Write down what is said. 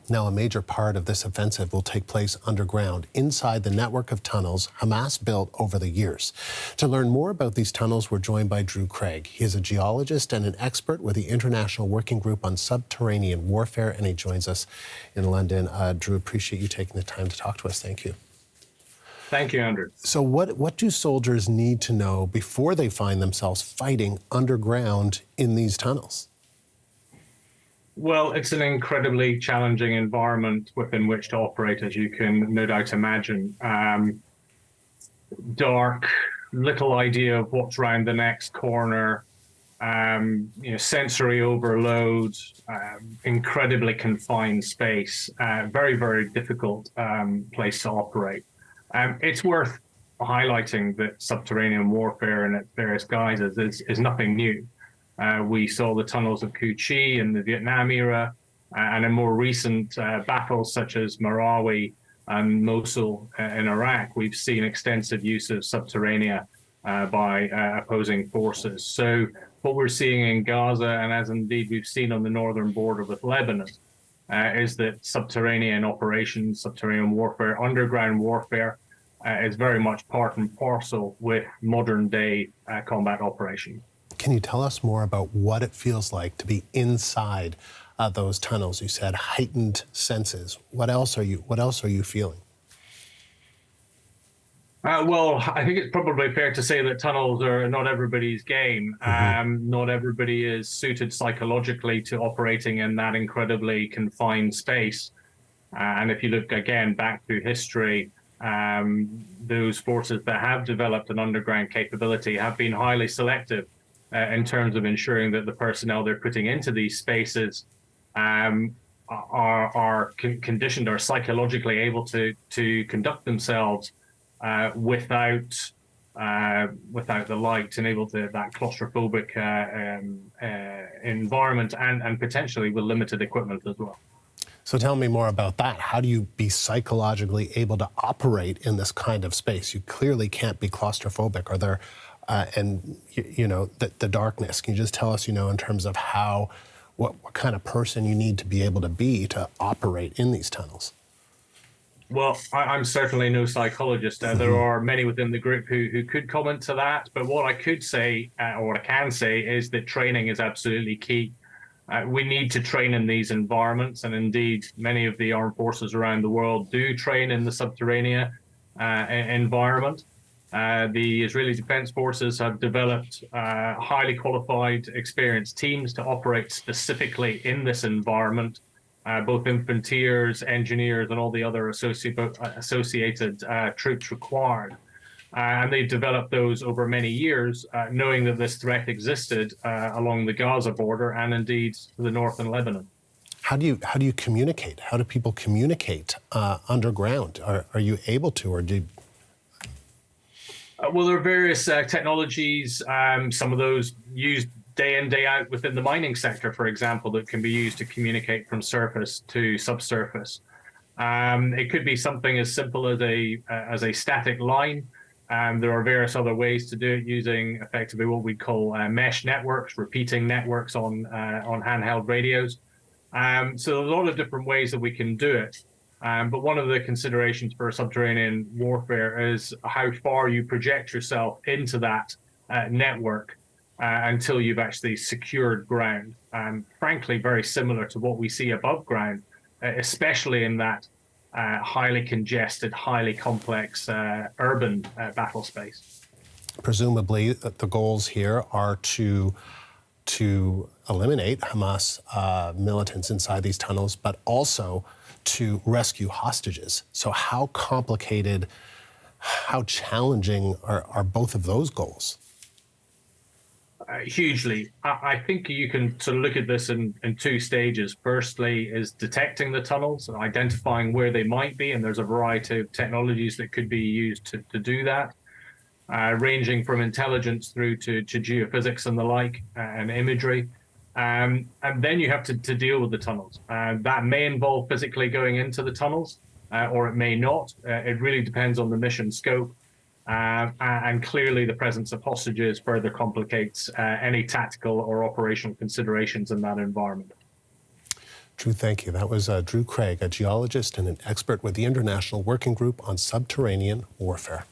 Now, a major part of this offensive will take place underground, inside the network of tunnels Hamas built over the years. To learn more about these tunnels, we're joined by Drew Craig. He is a geologist and an expert with the International Working Group on Subterranean Warfare, and he joins us in London. Drew, appreciate you taking the time to talk to us. Thank you. Thank you, Andrew. So what do soldiers need to know before they find themselves fighting underground in these tunnels? Well, it's an incredibly challenging environment within which to operate, as you can no doubt imagine. Dark, little idea of what's around the next corner, sensory overload, incredibly confined space, very, very difficult place to operate. It's worth highlighting that subterranean warfare in its various guises is nothing new. We saw the tunnels of Cu Chi in the Vietnam era, and in more recent battles such as Marawi and Mosul in Iraq, we've seen extensive use of subterranea by opposing forces. So what we're seeing in Gaza, and as indeed we've seen on the northern border with Lebanon, is that subterranean operations, subterranean warfare, underground warfare is very much part and parcel with modern day combat operations. Can you tell us more about what it feels like to be inside those tunnels? You said heightened senses. What else are you feeling? Well, I think it's probably fair to say that tunnels are not everybody's game. Not everybody is suited psychologically to operating in that incredibly confined space. And if you look again back through history, those forces that have developed an underground capability have been highly selective in terms of ensuring that the personnel they're putting into these spaces are conditioned or psychologically able to conduct themselves without the light and able to that claustrophobic environment and potentially with limited equipment as well. So tell me more about that. How do you be psychologically able to operate in this kind of space? You clearly can't be claustrophobic. Are there the darkness? Can you just tell us, in terms of what kind of person you need to be able to be to operate in these tunnels? Well, I'm certainly no psychologist. There are many within the group who could comment to that. But what I could say, or what I can say, is that training is absolutely key. We need to train in these environments, and indeed, many of the armed forces around the world do train in the subterranean environment. The Israeli Defense Forces have developed highly qualified, experienced teams to operate specifically in this environment, both infanteers, engineers, and all the other associated troops required. And they've developed those over many years, knowing that this threat existed along the Gaza border and indeed to the north in Lebanon. How do you communicate? How do people communicate underground? Are you able to, or do? Well, there are various technologies, some of those used day in, day out within the mining sector, for example, that can be used to communicate from surface to subsurface. It could be something as simple as a static line. There are various other ways to do it using effectively what we call mesh networks, repeating networks on handheld radios. So a lot of different ways that we can do it. But one of the considerations for subterranean warfare is how far you project yourself into that network until you've actually secured ground. Frankly, very similar to what we see above ground, especially in that highly congested, highly complex urban battle space. Presumably, the goals here are to eliminate Hamas militants inside these tunnels, but also to rescue hostages. So how complicated, how challenging are both of those goals? Hugely. I think you can sort of look at this in two stages. Firstly is detecting the tunnels and identifying where they might be, and there's a variety of technologies that could be used to do that, ranging from intelligence through to geophysics and the like, and imagery. And then you have to deal with the tunnels. That may involve physically going into the tunnels, or it may not. It really depends on the mission scope. And clearly the presence of hostages further complicates any tactical or operational considerations in that environment. Drew, thank you. That was Drew Craig, a geologist and an expert with the International Working Group on Subterranean Warfare.